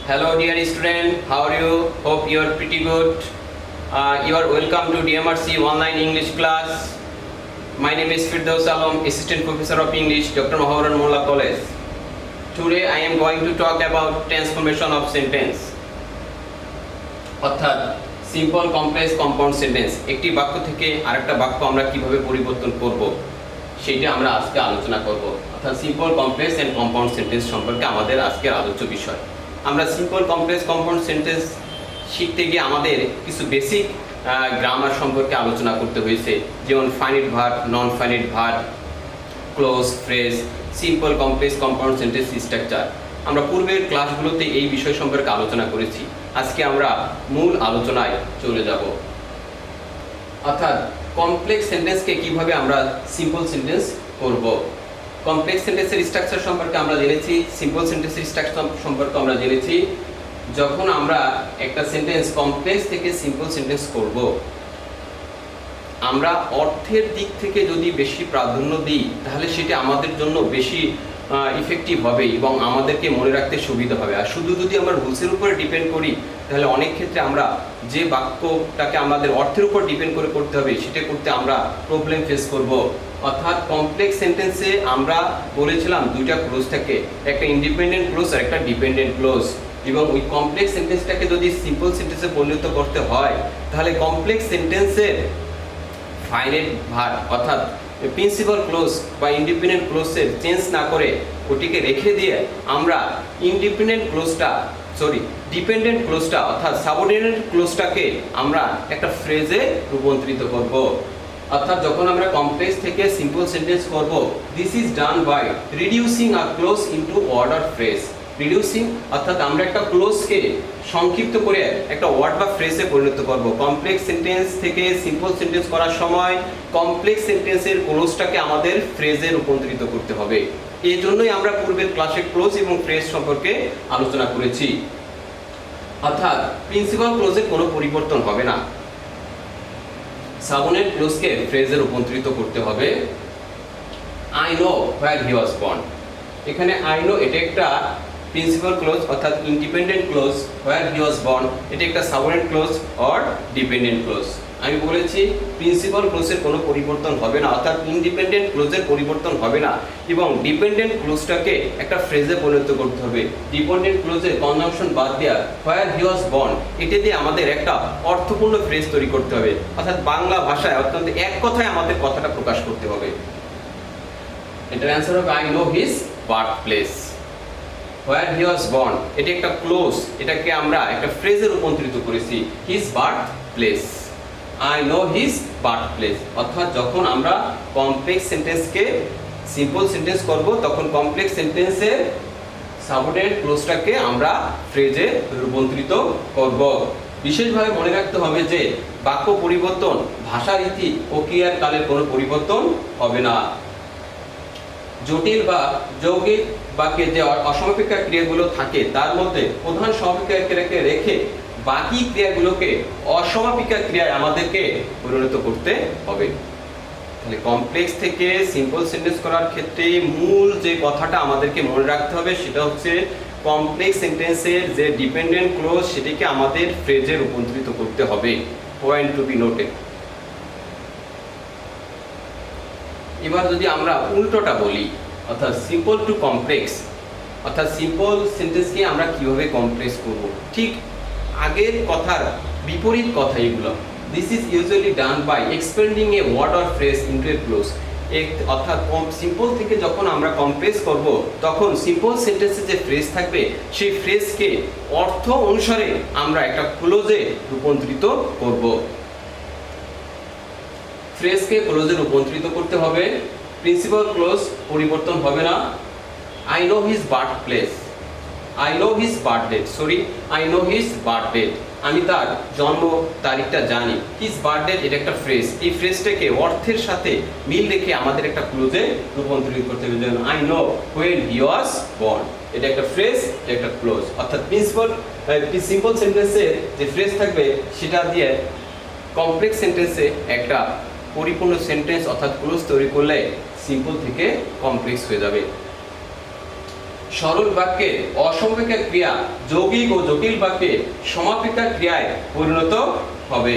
Hello dear student, how are you? Hope you are pretty good. You are welcome to DMRC online English class. My name is Firdaus Alam, Assistant Professor of English, Dr. Mahawaran Molla College. Today I am going to talk about transformation of sentence. অর্থাৎ simple complex compound sentence, একটি বাক্য থেকে আরেকটা বাক্য আমরা কিভাবে পরিবর্তন করব সেইটা আমরা আজকে আলোচনা করব। অর্থাৎ simple complex and compound sentence সম্পর্কে আমাদের আজকের আলোচ্য বিষয়। আমরা সিম্পল কমপ্লেক্স কম্পাউন্ড সেন্টেন্স শিখতে গিয়ে আমাদের কিছু বেসিক গ্রামার সম্পর্কে আলোচনা করতে হয়েছে, যেমন finite verb, non finite verb, close phrase, simple complex compound sentence structure. আমরা পূর্বের ক্লাসগুলোতে এই বিষয় সম্পর্কে আলোচনা করেছি। আজকে আমরা মূল আলোচনায় চলে যাব। অর্থাৎ কমপ্লেক্স সেন্টেন্সকে কিভাবে আমরা সিম্পল সেন্টেন্স করব। কমপ্লেক্স সেন্টেন্সের স্ট্রাকচার সম্পর্কে আমরা জেনেছি, সিম্পল সেন্টেন্সের স্ট্রাকচার সম্পর্কে আমরা জেনেছি। যখন আমরা একটা সেন্টেন্স কমপ্লেক্স থেকে সিম্পল সেন্টেন্স করব, আমরা অর্থের দিক থেকে যদি বেশি প্রাধান্য দিই তাহলে সেটা আমাদের জন্য বেশি ইফেক্টিভ হবে এবং আমাদেরকে মনে রাখতে সুবিধা হবে। আর শুধু যদি আমরা রুলসের উপরে ডিপেন্ড করি তাহলে অনেক ক্ষেত্রে আমরা যে বাক্যটাকে আমাদের অর্থের উপর ডিপেন্ড করে করতে হবে সেটা করতে আমরা প্রবলেম ফেস করব। অর্থাৎ কমপ্লেক্স সেন্টেন্সে আমরা বলেছিলাম দুইটা ক্লোজ থাকে, একটা ইন্ডিপেন্ডেন্ট ক্লোজ আর একটা ডিপেন্ডেন্ট ক্লোজ। এবং ওই কমপ্লেক্স সেন্টেন্সটাকে যদি সিম্পল সেন্টেন্সে পরিণত করতে হয় তাহলে কমপ্লেক্স সেন্টেন্সের ফাইনাইট ভার্ব অর্থাৎ প্রিন্সিপাল ক্লোজ বা ইন্ডিপেন্ডেন্ট ক্লোজের চেঞ্জ না করে ওটিকে রেখে দিয়ে আমরা ডিপেন্ডেন্ট ক্লোজটা অর্থাৎ সাবঅর্ডিনেট ক্লোজটাকে আমরা একটা ফ্রেজে রূপান্তরিত করব। অর্থাৎ যখন আমরা কমপ্লেক্স থেকে সিম্পল সেন্টেন্স করব, this is done by reducing a clause into word or phrase. Reducing অর্থাৎ আমরা একটা ক্লোজকে সংক্ষিপ্ত করে একটা ওয়ার্ড বা ফ্রেজে পরিণত করব। কমপ্লেক্স সেন্টেন্স থেকে সিম্পল সেন্টেন্স করার সময় কমপ্লেক্স সেন্টেন্সের ক্লোজটাকে আমাদের ফ্রেজে রূপান্তরিত করতে হবে। এই জন্যই আমরা পূর্বের ক্লাসে ক্লোজ এবং ফ্রেজ সম্পর্কে আলোচনা করেছি। অর্থাৎ প্রিন্সিপাল ক্লোজের কোনো পরিবর্তন হবে না, সাবঅর্ডিনেট ক্লোজকে ফ্রেজে রূপান্তরিত করতে হবে। I know where he was born, এখানে আই নো এটা একটা প্রিন্সিপাল ক্লোজ অর্থাৎ independent close, where he was born এটা একটা subordinate clause or dependent close. আমি বলেছি প্রিন্সিপাল ক্লোজের কোনো পরিবর্তন হবে না, অর্থাৎ ইন্ডিপেন্ডেন্ট ক্লোজের পরিবর্তন হবে না এবং ডিপেন্ডেন্ট ক্লোজটাকে একটা ফ্রেজে পরিণত করতে হবে। ডিপেন্ডেন্ট ক্লোজের কনজাংশন বাদ দেওয়া হোয়ার হি ওয়াজ বর্ন এটা দিয়ে আমাদের একটা অর্থপূর্ণ ফ্রেজ তৈরি করতে হবে। অর্থাৎ বাংলা ভাষায় অত্যন্ত এক কথায় আমাদের কথাটা প্রকাশ করতে হবে। এটার অ্যান্সার হবে I know his birth place. Where he was born এটা একটা ক্লোজ, এটাকে আমরা একটা ফ্রেজে রূপান্তরিত করেছি, his birth place. I know his birth place. অর্থাৎ যখন আমরা কমপ্লেক্স সেন্টেন্সকে সিম্পল সেন্টেন্স করব তখন কমপ্লেক্স সেন্টেন্সের সাবঅর্ডিনেট ক্লোজটাকে আমরা ফ্রেজে রূপান্তরিত করব। বিশেষভাবে মনে রাখতে হবে যে বাক্য পরিবর্তন ভাষার রীতি ও ক্রিয়ার কালের কোনো পরিবর্তন হবে না। জটিল বা যৌগিক বাক্যে যে অসমাপিকা ক্রিয়াগুলো থাকে তার মধ্যে প্রধান সমাপিকা ক্রিয়াকে রেখে বাকি ক্রিয়াগুলোকে অসমাপিকা ক্রিয়ায় আমাদেরকে পরিণত করতে হবে। তাহলে কমপ্লেক্স থেকে সিম্পল সেন্টেন্স করার ক্ষেত্রে মূল যে কথাটা আমাদেরকে মনে রাখতে হবে সেটা হচ্ছে কমপ্লেক্স সেন্টেন্সের যে ডিপেন্ডেন্ট ক্লোজ সেটিকে আমাদের ফ্রেজে রূপান্তরিত করতে হবে। Point to be noted. এবার যদি আমরা উল্টোটা বলি অর্থাৎ সিম্পল টু কমপ্লেক্স, অর্থাৎ সিম্পল সেন্টেন্সকে আমরা কিভাবে কমপ্লেক্স করব, ঠিক আগের কথার বিপরীত কথা এগুলো। This is usually done by expanding a word or phrase into a clause. অর্থাৎ সিম্পল থেকে যখন আমরা কমপ্লেক্স করব তখন সিম্পল সেন্টেন্সে যে ফ্রেজ থাকবে সেই ফ্রেজকে অর্থ অনুসারে আমরা একটা ক্লোজে রূপান্তরিত করব। ফ্রেজকে ক্লোজে রূপান্তরিত করতে হবে, প্রিন্সিপাল ক্লোজ পরিবর্তন হবে না। I know his birth place, I know his birth date, I know his birth date আমি তার জন্ম তারিখটা জানি। হিজ বার্থ ডেট এটা একটা ফ্রেজ, এই ফ্রেজটাকে অর্থের সাথে মিল রেখে আমাদের একটা ক্লোজে রূপান্তরিত করতে হবে। যেমন I know when he was born এটা একটা ফ্রেজ, এটা একটা ক্লোজ। অর্থাৎ সিম্পল সেন্টেন্সের যে ফ্রেজ থাকবে সেটা দিয়ে কমপ্লেক্স সেন্টেন্সে একটা পরিপূর্ণ সেন্টেন্স অর্থাৎ ক্লোজ তৈরি করলে সিম্পল থেকে কমপ্লেক্স হয়ে যাবে। সরল বাক্যে অসমাপিকা ক্রিয়া যৌগিক ও জটিল বাক্যে সমাপিকা ক্রিয়ায় পরিণত হবে।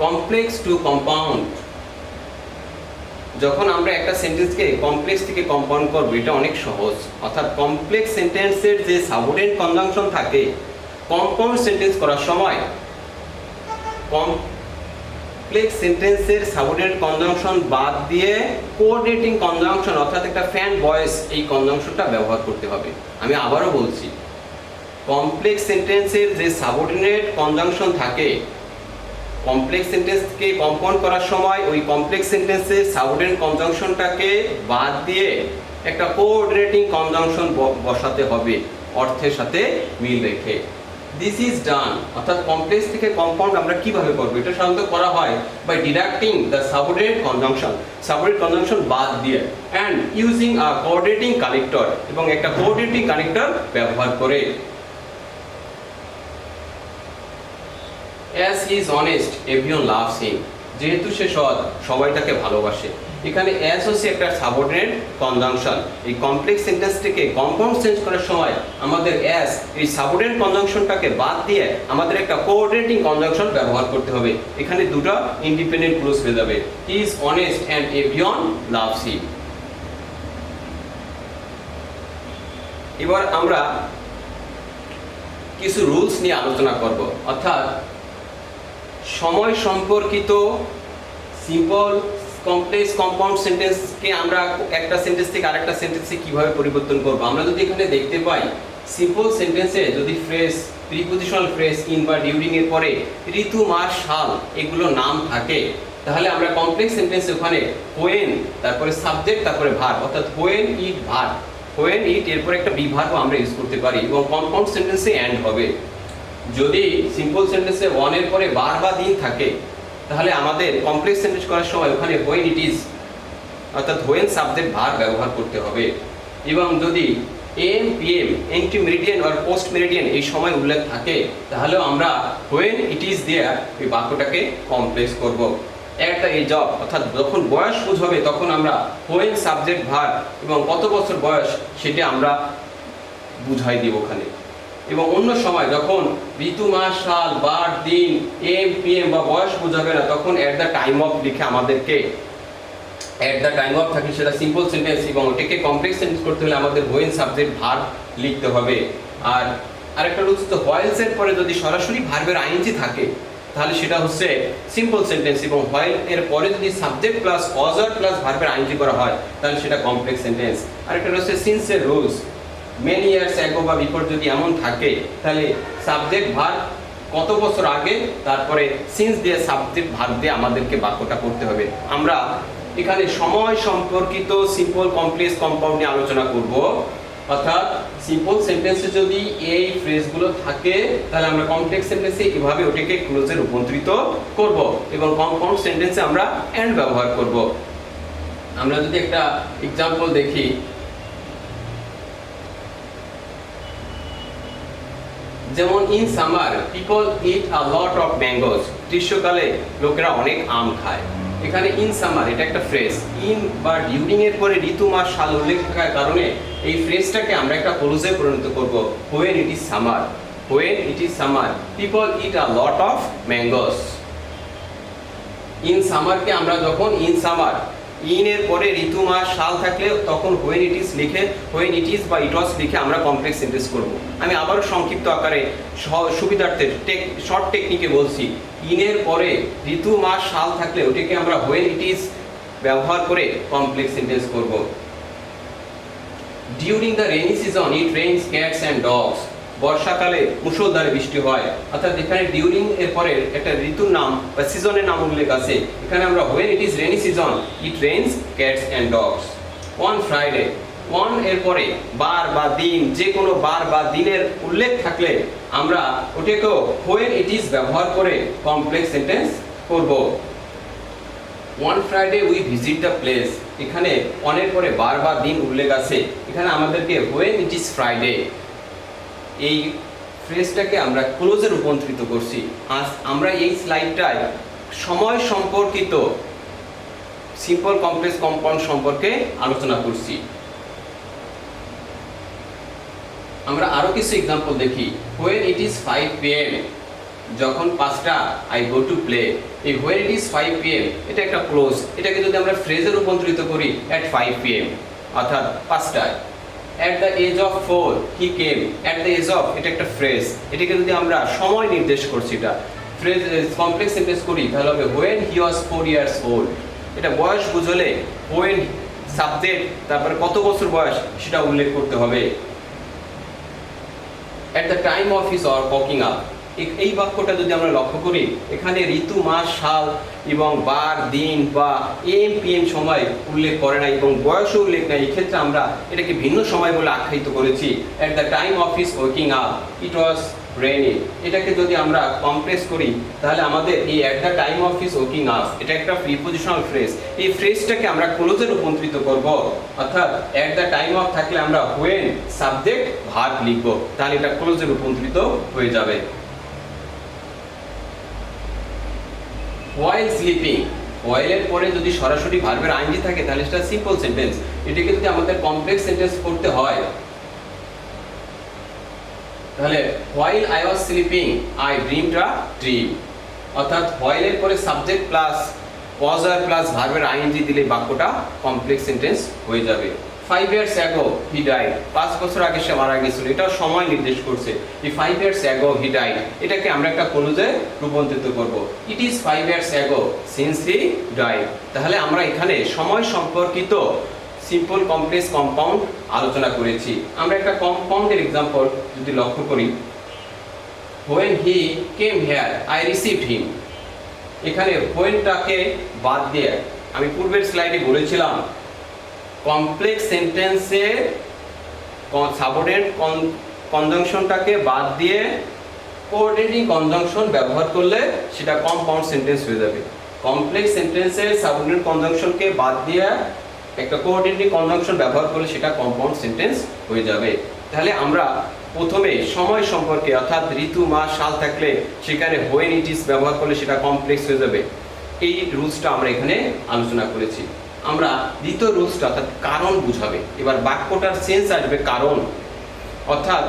কমপ্লেক্স টু কম্পাউন্ড, যখন আমরা একটা সেন্টেন্সকে কমপ্লেক্স থেকে কম্পাউন্ড করব এটা অনেক সহজ। অর্থাৎ কমপ্লেক্স সেন্টেন্সের যে সাবঅর্ডিনেট কনজাংশন থাকে কম্পাউন্ড সেন্টেন্স করার সময় কমপ্লেক্স সেন্টেন্সের সাবঅর্ডিনেট কনজাংশন বাদ দিয়ে কোঅর্ডিনেটিং কনজাংশন অর্থাৎ একটা ফ্যান ভয়েস এই কনজাংশনটা ব্যবহার করতে হবে। আমি আবারও বলছি, কমপ্লেক্স সেন্টেন্সের যে সাবঅর্ডিনেট কনজাংশন থাকে কমপ্লেক্স সেন্টেন্সকে কম্পাউন্ড করার সময় ওই কমপ্লেক্স সেন্টেন্সের সাবঅর্ডিনেট কনজাংশনটাকে বাদ দিয়ে একটা কোঅর্ডিনেটিং কনজাংশন বসাতে হবে অর্থের সাথে মিল রেখে। দিস ইজ ডান, অর্থাৎ কমপ্লেক্স থেকে কম্পাউন্ড আমরা কিভাবে করব? এটা সাধারণত করা হয় by deducting the subordinate conjunction বাদ দিয়ে and using a coordinating connector, এবং একটা কোঅর্ডিনেটিং কানেক্টর ব্যবহার করে। As he is honest, everyone loves him. যেহেতু সে সৎ সবাই তাকে ভালোবাসে। এখানে as হচ্ছে একটা সাবঅর্ডিনেট কনজাংশন। এই কমপ্লেক্স সেন্টেন্সটাকে কম্পাউন্ড সেন্স করার সময় আমাদের as এই সাবঅর্ডিনেট কনজাংশনটাকে বাদ দিয়ে আমাদের একটা কোঅর্ডিনেটিং কনজাংশন ব্যবহার করতে হবে। এখানে দুটো ইন্ডিপেন্ডেন্ট ক্লোজ হয়ে যাবে। He is honest and everyone loves him. এবার আমরা কিছু রুলস নিয়ে আলোচনা করব। অর্থাৎ সময় সম্পর্কিত সিম্পল কমপ্লেক্স কম্পাউন্ড সেন্টেন্সকে আমরা একটা সেন্টেন্স থেকে আরেকটা সেন্টেন্সে কিভাবে পরিবর্তন করব। আমরা যদি এখানে দেখতে পাই সিম্পল সেন্টেন্সে যদি ফ্রেজ প্রিপজিশনাল ফ্রেজ ইন বা ডিউরিং এর পরে ঋতু মাস সাল এগুলো নাম থাকে, তাহলে আমরা কমপ্লেক্স সেন্টেন্সে ওখানে হোয়েন তারপরে সাবজেক্ট তারপরে ভার্ব অর্থাৎ when it verb when it এরপর একটা বি ভার্বও আমরা ইউজ করতে পারি এবং কম্পাউন্ড সেন্টেন্সে এন্ড হবে। যদি সিম্পল সেন্টেন্সে ওয়ান এর পরে বার বা দিন থাকে তাহলে আমাদের কমপ্লেক্স সেন্টেন্স করার সময় ওখানে হোয়েন ইট ইজ অর্থাৎ হোয়েন সাবজেক্ট ভার্ব ব্যবহার করতে হবে। এবং যদি এম পিএম এন্টি মেরিডিয়ান আর পোস্ট মেরিডিয়ান এই সময় উল্লেখ থাকে তাহলেও আমরা হোয়েন ইট ইজ দিয়ে এই বাক্যটাকে কমপ্লেক্স করব। একটা এজ অফ অর্থাৎ যখন বয়স বুঝাবে তখন আমরা হোয়েন সাবজেক্ট ভার্ব এবং কত বছর বয়স সেটা আমরা বুঝাই দিব ওখানে। এবং অন্য সময় যখন ঋতু মাস সাল বার দিন এম পিএম বা বয়স বোঝাবে না তখন এট দ্য টাইম অফ লিখে আমাদেরকে এট দ্য টাইম অফ থাকে সেটা সিম্পল সেন্টেন্স এবং ওটাকে কমপ্লেক্স সেন্টেন্স করতে হলে আমাদের হোয়েন সাবজেক্ট ভার্ব লিখতে হবে। আর আরেকটা রুলস তো হোয়াইলস এর পরে যদি সরাসরি ভার্বের আইএনজি থাকে তাহলে সেটা হচ্ছে সিম্পল সেন্টেন্স এবং হোয়াইল এর পরে যদি সাবজেক্ট প্লাস অজার প্লাস ভার্বের আইএনজি করা হয় তাহলে সেটা কমপ্লেক্স সেন্টেন্স। আরেকটা হচ্ছে সিন্স এর রুলস মেনি ইয়ার্স অ্যাগো বা বিফোর যদি এমন থাকে তাহলে সাবজেক্ট ভার্ব কত বছর আগে তারপরে সিন্স দিয়ে সাবজেক্ট ভার্ব দিয়ে আমাদেরকে বাক্যটা করতে হবে। আমরা এখানে সময় সম্পর্কিত সিম্পল কমপ্লেক্স কম্পাউন্ড নিয়ে আলোচনা করব। অর্থাৎ সিম্পল সেন্টেন্সে যদি এই ফ্রেজগুলো থাকে তাহলে আমরা কমপ্লেক্স সেন্টেন্সে এভাবে ওটাকে ক্লোজে রূপান্তরিত করব এবং কম্পাউন্ড সেন্টেন্সে আমরা এন্ড ব্যবহার করব। আমরা যদি একটা এক্সাম্পল দেখি, যেমন in summer people eat a lot of mangoes, গ্রীষ্মকালে লোকেরা অনেক আম খায়। এখানে ইন সামার এটা একটা ফ্রেজ, ইন বা ডিউরিং এর পরে ঋতু মাস সাল উল্লেখ থাকার কারণে এই ফ্রেজটাকে আমরা একটা ক্লোজে পরিণত করব। When it is summer, when it is summer people eat a lot of mangoes. In সামারকে আমরা যখন ইন সামার ইন এর পরে ঋতু মাস সাল থাকলে তখন হোয়েন ইট ইজ লিখে হোয়েন ইট ইজ বা ইট ওয়াজ লিখে আমরা কমপ্লেক্স সেন্টেন্স করব। আমি আবারও সংক্ষিপ্ত আকারে সুবিধার্থে শর্ট টেকনিকে বলছি, ইনের পরে ঋতু মাস সাল থাকলে ওটাকে আমরা হোয়েন ইট ইজ ব্যবহার করে কমপ্লেক্স সেন্টেন্স করব। During the rainy season it rains cats and dogs, বর্ষাকালে মুষলধারে বৃষ্টি হয়। অর্থাৎ এখানে ডিউরিং এর পরে একটা ঋতুর নাম বা সিজনের নাম উল্লেখ আছে। এখানে আমরা when it is rainy season it rains cats and dogs. On Friday, on এর পরে বার বা দিন যে কোনো বার বা দিনের উল্লেখ থাকলে আমরা ওটাকেও হোয়েন ইট ইজ ব্যবহার করে কমপ্লেক্স সেন্টেন্স করব। One Friday we visit the place, এখানে অনের পরে বার বা দিন উল্লেখ আছে, এখানে আমাদেরকে হোয়েন ইট ইজ ফ্রাইডে এই ফ্রেজটাকে আমরা ক্লোজে রূপান্তরিত করছি। আজ আমরা এই স্লাইডটায় সময় সম্পর্কিত সিম্পল কমপ্লেক্স কম্পাউন্ড সম্পর্কে আলোচনা করছি। আমরা আরো কিছু एग्जांपल দেখি। when it is 5 pm, যখন 5টা I go to play, এই when it is 5 pm এটা একটা ক্লোজ, এটাকে যদি আমরা ফ্রেজে রূপান্তরিত করি at 5 pm অর্থাৎ 5টায়। at the age of 4 he came, at the age of এটা একটা ফ্রেজ, এটাকে যদি আমরা সময় নির্দেশ করছি, এটা ফ্রেজ কমপ্লেক্স সেন্টেন্স করি তাহলে হবে when he was 4 years old। এটা বয়স বুঝলে when সাবজেক্ট তারপরে কত বছর বয়স সেটা উল্লেখ করতে হবে। at the time of his waking up, এই বাক্যটা যদি আমরা লক্ষ্য করি এখানে ঋতু, মাস, সাল এবং বার, দিন বা এম পিএম সময় উল্লেখ করে না এবং বয়সও উল্লেখ নাই। এই ক্ষেত্রে আমরা এটাকে ভিন্ন সময় বলে আখ্যায়িত করেছি। at the time of his waking up it was rainy, এটাকে যদি আমরা কমপ্লেক্স করি তাহলে আমাদের এই at the time of his waking up এটা একটা প্রিপজিশনাল ফ্রেজ, এই ফ্রেজটাকে আমরা ক্লোজে রূপান্তরিত করব, অর্থাৎ at the time of থাকলে আমরা when সাবজেক্ট ভার্ব লিখব, তাহলে এটা ক্লোজে রূপান্তরিত হয়ে যাবে। while sleeping, while এর পরে যদি সরাসরি ভার্বের আইএনজি থাকে তাহলে এটা সিম্পল সেন্টেন্স, এটাকে যদি আমাদের কমপ্লেক্স সেন্টেন্স করতে হয় তাহলে while I was sleeping I dreamed a dream, অর্থাৎ while এর পরে সাবজেক্ট প্লাস পজার প্লাস ভার্বের আইএনজি দিলে বাক্যটা কমপ্লেক্স সেন্টেন্স হয়ে যাবে। 5 years ago he died, 5 বছর আগে সে মারা গিয়েছিল, এটা সময় নির্দেশ করছে। এই 5 years ago he died এটাকে আমরা একটা ক্লোজে রূপান্তরিত করব। it is 5 years ago since he died, তাহলে আমরা এখানে সময় সম্পর্কিত সিম্পল কমপ্লেক্স কম্পাউন্ড আলোচনা করেছি। আমরা একটা কম্পাউন্ডের एग्जांपल যদি লক্ষ্য করি, when he came here I received him, এখানে whenটাকে বাদ দিয়ে আমি পূর্বের স্লাইডে বলেছিলাম কমপ্লেক্স সেন্টেন্সে সাবঅর্ডিনেট কনজাংশনটাকে বাদ দিয়ে কোঅর্ডিনেটিং কনজাংশন ব্যবহার করলে সেটা কম্পাউন্ড সেন্টেন্স হয়ে যাবে। কমপ্লেক্স সেন্টেন্সে সাবঅর্ডিনেট কনজাংশনকে বাদ দিয়ে একটা কোঅর্ডিনেটিং কনজাংশন ব্যবহার করলে সেটা কম্পাউন্ড সেন্টেন্স হয়ে যাবে। তাহলে আমরা প্রথমে সময় সম্পর্কে অর্থাৎ ঋতু, মাস, সাল থাকলে সেখানে when it is ব্যবহার করলে সেটা কমপ্লেক্স হয়ে যাবে, এই রুলসটা আমরা এখানে আলোচনা করেছি। আমরা দ্বিতীয় রুলসটা অর্থাৎ কারণ বুঝাবে, এবার বাক্যটার সেন্স আসবে কারণ, অর্থাৎ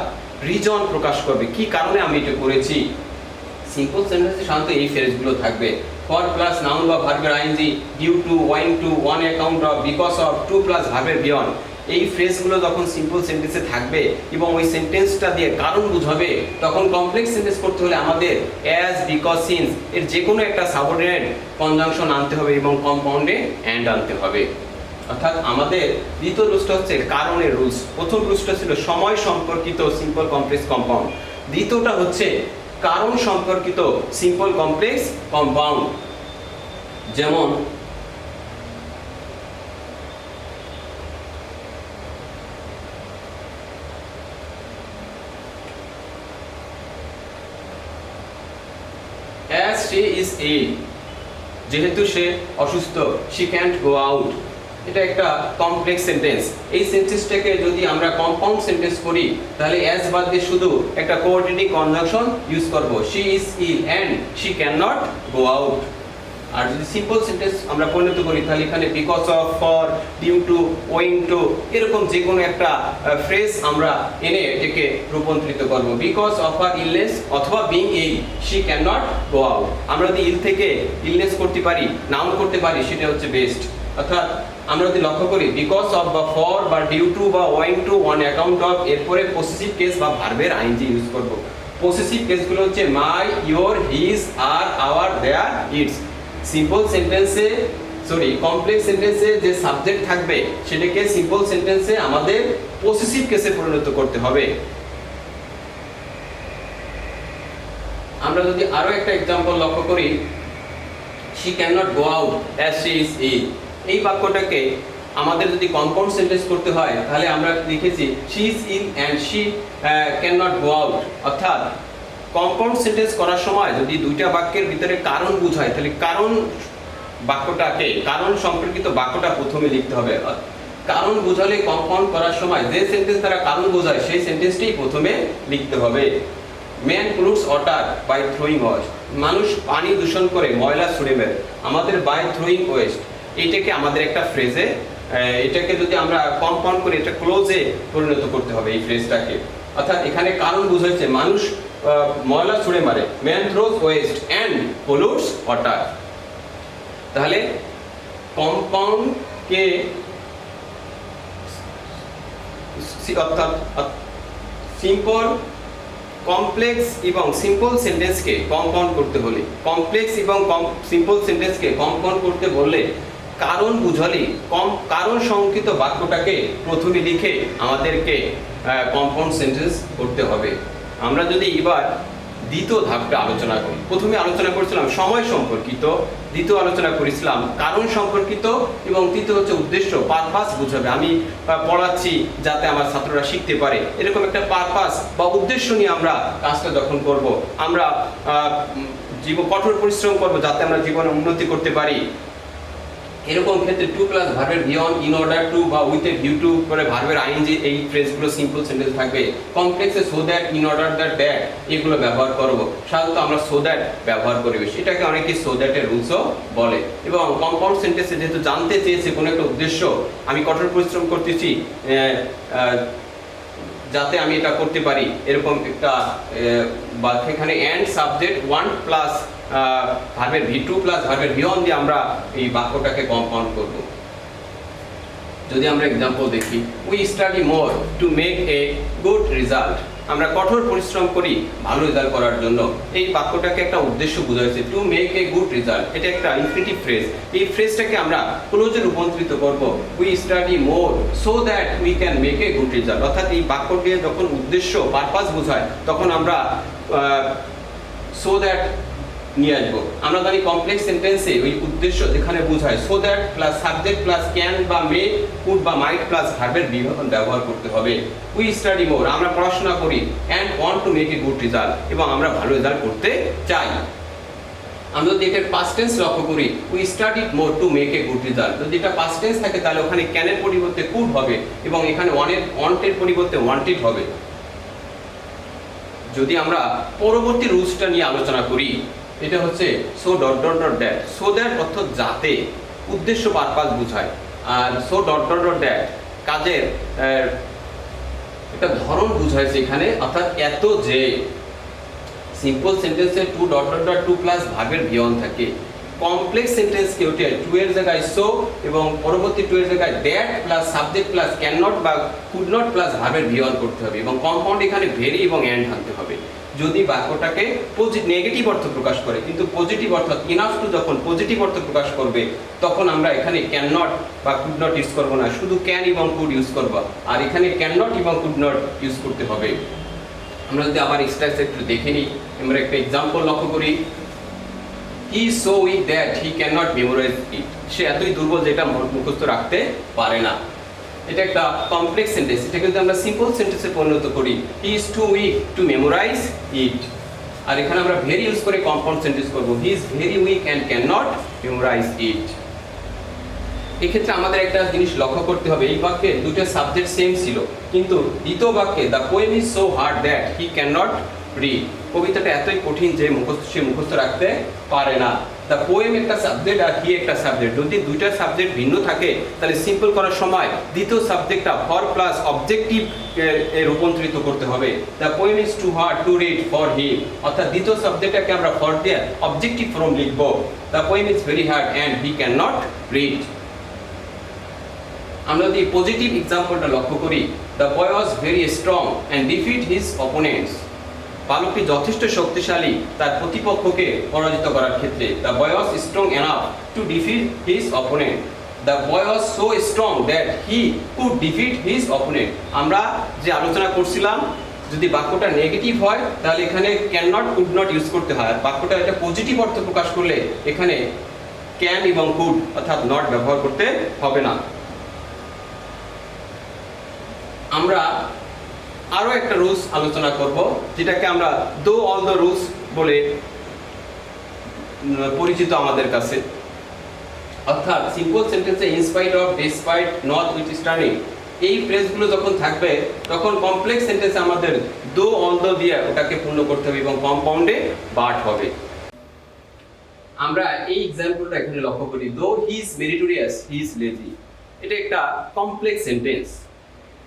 রিজন প্রকাশ করবে কি কারণে আমি এটা করেছি। সিম্পল সেন্টেন্সে সাধারণত এই ফ্রেজগুলো থাকবে, ফর প্লাস নাউন বা ভার্বের ING, due to, owing to, on account of, because of, to plus ভার্বের বিয়ন্ড। এই ফ্রেজগুলো যখন সিম্পল সেন্টেন্সে থাকবে এবং ওই সেন্টেন্সটা দিয়ে কারণ বুঝাবে, তখন কমপ্লেক্স সেন্টেন্স করতে হলে আমাদের অ্যাজ, বিকজ, সিন্স এর যে কোনো একটা সাবঅর্ডিনেট কনজাংশন আনতে হবে এবং কম্পাউন্ডে অ্যান্ড আনতে হবে। অর্থাৎ আমাদের দ্বিতীয় রুলসটা হচ্ছে কারণের রুলস। প্রথম রুলসটা ছিল সময় সম্পর্কিত সিম্পল কমপ্লেক্স কম্পাউন্ড, দ্বিতীয়টা হচ্ছে কারণ সম্পর্কিত সিম্পল কমপ্লেক্স কম্পাউন্ড। যেমন as she is ill, যেহেতু সে অসুস্থ, she can't go out, এটা একটা কমপ্লেক্স সেন্টেন্স। এই সেন্টেন্সটাকে যদি আমরা কম্পাউন্ড সেন্টেন্স করি তাহলে as বাদ দিয়ে শুধু একটা কোঅর্ডিনেটিং কনজাংশন ইউজ করব, she is ill and she cannot go out। আর যদি সিম্পল সেন্টেন্স আমরা পরিণত করি তাহলে এখানে because of, for, due to, owing to এরকম যে কোনো একটা ফ্রেজ আমরা এনে এটাকে রূপান্তরিত করব। বিকজ অফ হার ইলনেস অথবা being ill she can not go out, আমরা যদি ইল থেকে ইলনেস করতে পারি, নাউন করতে পারি, সেটা হচ্ছে বেস্ট। অর্থাৎ আমরা যদি লক্ষ্য করি বিকজ অফ বা ফর বা ডিউ টু বা owing to, on account of, এরপরে পসেসিভ কেস বা ভার্বের আইএনজি ইউজ করব। পসেসিভ কেসগুলো হচ্ছে my, your, his, her, our, their, its. Simple সেন্টেন্সে কমপ্লেক্স সেন্টেন্সে যে সাবজেক্ট থাকবে সেটাকে সিম্পল সেন্টেন্সে আমাদের পসেসিভ কেসে পরিণত করতে হবে। আমরা যদি আরো একটা एग्जांपल লক্ষ্য করি, she cannot go out as she is ill, এই বাক্যটাকে আমাদের যদি কম্পাউন্ড সেন্টেন্স করতে হয় তাহলে আমরা লিখেছি she is ill and she cannot go out। অর্থাৎ কম্পাউন্ড সেন্টেন্স করার সময় যদি দুইটা বাক্যের ভিতরে কারণ বুঝায় তাহলে কারণ বাক্যটাকে, কারণ সম্পর্কিত বাক্যটা প্রথমে লিখতে হবে। কারণ বোঝালে কম্পাউন্ড করার সময় যে সেন্টেন্স দ্বারা কারণ বোঝায় সেই সেন্টেন্সটাই প্রথমে লিখতে হবে। Man pollutes water by throwing waste, মানুষ পানি দূষণ করে ময়লা ছুড়ে মেরে, আমাদের বাই থ্রোয়িং ওয়েস্ট এইটাকে আমাদের একটা ফ্রেজে, এটাকে যদি আমরা কম্পাউন্ড করি এটা ক্লোজে পরিণত করতে হবে এই ফ্রেজটাকে। অর্থাৎ এখানে কারণ বুঝাচ্ছে মানুষ ময়লা ছুঁড়ে মারে, man throws waste and pollutes water. তাহলে কম্পাউন্ডকে অর্থাৎ সিম্পল, কমপ্লেক্স এবং সিম্পল সেন্টেন্সকে কম্পাউন্ড করতে হলে, কমপ্লেক্স এবং সিম্পল সেন্টেন্সকে কম্পাউন্ড করতে বললে কারণ বুঝালে কারণ সংকেত বাক্যটাকে প্রথমে লিখে আমাদেরকে কম্পাউন্ড সেন্টেন্স করতে হবে। আমরা যদি এবার দ্বিতীয় ধাপটা আলোচনা করি, প্রথমে আলোচনা করেছিলাম সময় সম্পর্কিত, দ্বিতীয় আলোচনা করেছিলাম কারণ সম্পর্কিত, এবং তৃতীয় হচ্ছে উদ্দেশ্য, পারপাস বুঝাবে। আমি পড়াচ্ছি যাতে আমার ছাত্ররা শিখতে পারে, এরকম একটা পারপাস বা উদ্দেশ্য নিয়ে আমরা কাজটা যখন করব, আমরা কঠোর পরিশ্রম করব যাতে আমরা জীবনে উন্নতি করতে পারি, এরকম ক্ষেত্রে টু প্লাস ভার্বের বিয়ন্ড, ইন অর্ডার টু বা উইথ এ ভিউ টু করে ভার্বের আইএনজি, এই ফ্রেজগুলো সিম্পল সেন্টেন্স থাকবে। কমপ্লেক্সে so that, in order that, that এগুলো ব্যবহার করব। সাধারণত আমরা সো দ্যাট ব্যবহার করি বেশি, এটাকে অনেকে সো দ্যাটের রুলসও বলে। এবং কম্পাউন্ড সেন্টেন্সে যেহেতু জানতে চেয়েছে কোনো একটা উদ্দেশ্য, আমি কঠোর পরিশ্রম করতেছি যাতে আমি এটা করতে পারি, এরকম একটা বাক্য এখানে অ্যান্ড সাবজেক্ট ওয়ান প্লাস ভার্বের ভি টু প্লাস ভার্বের বিয়ন্ড দিয়ে আমরা এই বাক্যটাকে কম্পাউন্ড করব। যদি আমরা এক্সাম্পল দেখি, we study more to make a good result, আমরা কঠোর পরিশ্রম করি ভালো রেজাল্ট করার জন্য। এই বাক্যটাকে একটা উদ্দেশ্য বোঝাচ্ছে, to make a good result, এটা একটা ইনফিনিটিভ ফ্রেজ। এই ফ্রেজটাকে আমরা ক্লোজে রূপান্তরিত করব, we study more so that we can make a good result. অর্থাৎ এই বাক্যটি যখন উদ্দেশ্য পারপাস বোঝায় তখন আমরা সো দ্যাট নিয়ে আসবো। আমরা জানি কমপ্লেক্স সেন্টেন্সে ওই উদ্দেশ্য যেখানে বোঝায় so that plus subject plus can বা মে, কুড বা মাইট প্লাস ভার্বের বিভাজন ব্যবহার করতে হবে। উই স্টাডি মোর, আমরা পড়াশোনা করি, and want to make a good result, এবং আমরা ভালো রেজাল্ট করতে চাই। আমরা যদি এটার পাস্ট টেন্স লক্ষ্য করি, we studied more to make a good result, যদি এটা পাস্ট টেন্স থাকে তাহলে ওখানে ক্যানের পরিবর্তে কুড হবে, এবং এখানে ওয়ান্টের পরিবর্তে ওয়ান্টেড হবে। যদি আমরা পরবর্তী রুলসটা নিয়ে আলোচনা করি, এটা হচ্ছে so dot dot dot that, so that অর্থ যাতে, উদ্দেশ্য পারপাস বোঝায়। আর so dot dot dot that কাজের একটা ধরন বুঝাইছে এখানে, অর্থাৎ এত যে। সিম্পল সেন্টেন্সে too dot dot dot to plus ভার্বের বিয়ন্ড থাকে। কমপ্লেক্স সেন্টেন্সকে ওঠে টু এর জায়গায় সো এবং পরবর্তী টু এর জায়গায় that plus subject plus can not বা কুড নট প্লাস ভার্বের বিয়ন্ড করতে হবে, এবং কম্পাউন্ড এখানে ভেরি এবং অ্যান্ড আনতে হবে। যদি বাক্যটাকে নেগেটিভ অর্থ প্রকাশ করে, কিন্তু পজিটিভ অর্থাৎ ইনাফ টু যখন পজিটিভ অর্থ প্রকাশ করবে তখন আমরা এখানে ক্যান নট বা কুড নট ইউজ করবো না, শুধু ক্যান এবং কুড ইউজ করবো। আর এখানে ক্যান নট এবং কুড নট ইউজ করতে হবে। আমরা যদি আবার এক্সট্রা একটু দেখে নিই, আমরা একটা এক্সাম্পল লক্ষ্য করি, he is so weak that he can not memorise it, সে এতই দুর্বল যেটা মুখস্থ রাখতে পারে না। এটা একটা কমপ্লেক্স সেন্টেন্স, এটাকে যদি আমরা সিম্পল সেন্টেন্সে পরিণত করি, he is too weak to memorise it. আর এখানে আমরা ভেরি ইউজ করে কম্পাউন্ড সেন্টেন্স করব, he is very weak and can not memorise it. এক্ষেত্রে আমাদের একটা জিনিস লক্ষ্য করতে হবে, এই বাক্যে দুটো সাবজেক্ট সেম ছিল, কিন্তু দ্বিতীয় বাক্যে the poem is so hard that he can not read, কবিতাটা এতই কঠিন যে সে মুখস্থ রাখতে পারে না। দ্য পোয়েম একটা সাবজেক্ট আর হি একটা সাবজেক্ট, যদি দুইটা সাবজেক্ট ভিন্ন থাকে তাহলে সিম্পল করার সময় দ্বিতীয় সাবজেক্টটা ফর প্লাস অবজেক্টিভ রূপান্তরিত করতে হবে। The poem is too hard to read for him, অর্থাৎ দ্বিতীয় সাবজেক্টটাকে আমরা ফর দিয়ে অবজেক্টিভ ফর্ম লিখব, the poem is very hard and he can not read. আমরা যদি পজিটিভ এক্সাম্পলটা লক্ষ্য করি, the boy was very strong and defeat his opponents, বালকটি যথেষ্ট শক্তিশালী তার প্রতিপক্ষকে পরাজিত করার ক্ষেত্রে। The boy was strong enough to defeat his opponent, the boy was so strong that he could defeat his opponent. আমরা যে আলোচনা করছিলাম, যদি বাক্যটা নেগেটিভ হয় তাহলে এখানে can not could not use করতে হয়, আর বাক্যটা এটা পজিটিভ অর্থ প্রকাশ করলে এখানে ক্যান এবং কুড অর্থাৎ নট ব্যবহার করতে হবে না। আমরা আরো একটা রুলস আলোচনা করব, যেটাকে আমরা দো অল দ্য রুলস বলে পরিচিত আমাদের কাছে। অর্থাৎ সিম্পল সেন্টেন্সে in spite of, despite, notwithstanding, এই ফ্রেজগুলো যখন থাকবে তখন কমপ্লেক্স সেন্টেন্সে আমাদের দো অল দ্য দিয়ে ওটাকে পূর্ণ করতে হবে এবং কম্পাউন্ডে বাট হবে। আমরা এই एग्जांपलটা এখানে লক্ষ্য করি, দো he is meritorious he is lazy. এটা একটা কমপ্লেক্স সেন্টেন্স।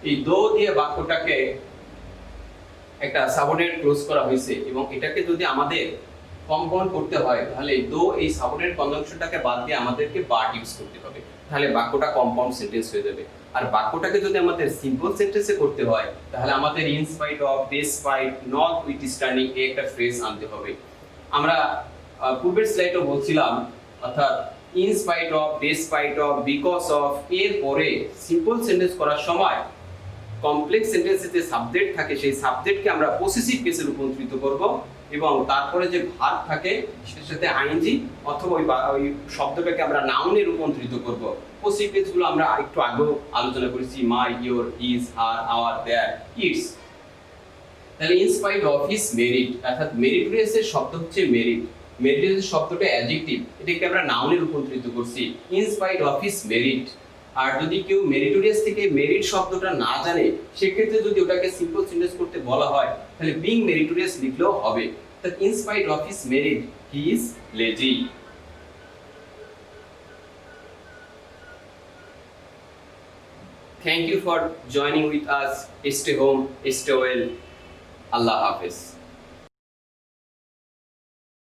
এই দো দিয়ে বাক্যটাকে একটা সাবঅর্ডিনেট ক্লোজ করা হয়েছে এবং এটাকে যদি আমাদের কম্পাউন্ড করতে হয় তাহলে দো এই সাবঅর্ডিনেট কনজাংশনটাকে বাদ দিয়ে আমাদেরকে বাট ইউজ করতে হবে, তাহলে বাক্যটা কম্পাউন্ড সেন্টেন্স হয়ে যাবে। আর বাক্যটাকে যদি আমাদের সিম্পল সেন্টেন্সে করতে হয় তাহলে আমাদের in spite of, despite, notwithstanding এই একটা ফ্রেজ আনতে হবে। আমরা পূর্বের স্লাইডেও বলছিলাম, অর্থাৎ in spite of, despite of, because of এর পরে সিম্পল সেন্টেন্স করার সময় কমপ্লেক্স সেন্টেন্সে যে সাবজেক্ট থাকে সেই সাবজেক্টকে আমরা পসেসিভ কেসে রূপান্তরিত করব এবং তারপরে যে ভার্ব থাকে সেটার সাথে আইএনজি অথবা ওই শব্দটাকে আমরা নাউনে রূপান্তরিত করব। পসেসিভ কেসগুলো আমরা একটু আগেও আলোচনা করেছি, my, your, his, her, our, their, its. তাহলে in spite of his merit, অর্থাৎ মেরিটোরিয়াস এর শব্দ হচ্ছে মেরিট, মেরিটোরিয়াস শব্দটা অ্যাডজেক্টিভ, এটাকে আমরা নাউনে রূপান্তরিত করছি in spite of his merit. আর যদি কেউ মেরিটোরিয়াস থেকে মেরিট শব্দটা না জানে সেক্ষেত্রে যদি ওটাকে সিম্পল সেন্টেন্স করতে বলা হয় তাহলে বিং মেরিটোরিয়াস লিখলেও হবে। তাহলে in spite of his merit he is lazy. Thank you for joining with us. Stay home, stay well. Allah Hafiz.